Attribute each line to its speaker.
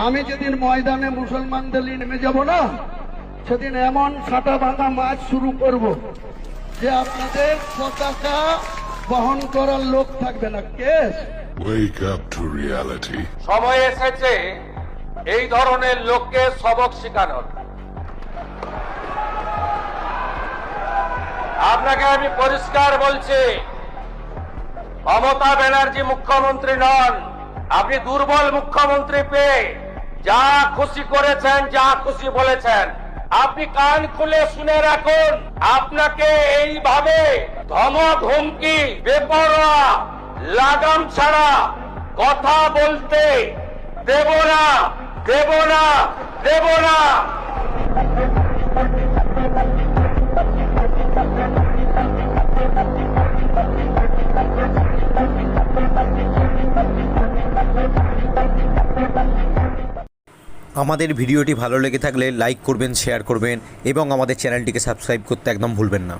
Speaker 1: আমি যেদিন ময়দানে মুসলমানদের নিয়ে নেমে যাব না, সেদিন এমন ছাটা ভাঙা মাছ শুরু করব যে আপনাদের পতাকা বহন করার লোক থাকবে না। Case
Speaker 2: Wake up to reality.
Speaker 3: সময় এসেছে এই ধরনের লোককে সবক শেখানোর। আপনাকে আমি পরিষ্কার বলছি, মমতা ব্যানার্জি মুখ্যমন্ত্রী নন। আপনি দুর্বল মুখ্যমন্ত্রী পেয়ে যা খুশি করেছেন, যা খুশি বলেছেন। আপনি কান খুলে শুনে রাখুন, আপনাকে এইভাবে ধমক হুমকি বেপরোয়া লাগাম ছাড়া কথা বলতে দেব না, দেব না, দেব না।
Speaker 4: আমাদের ভিডিওটি ভালো লেগে থাকলে লাইক করবেন, শেয়ার করবেন এবং আমাদের চ্যানেলটিকে সাবস্ক্রাইব করতে একদম ভুলবেন না।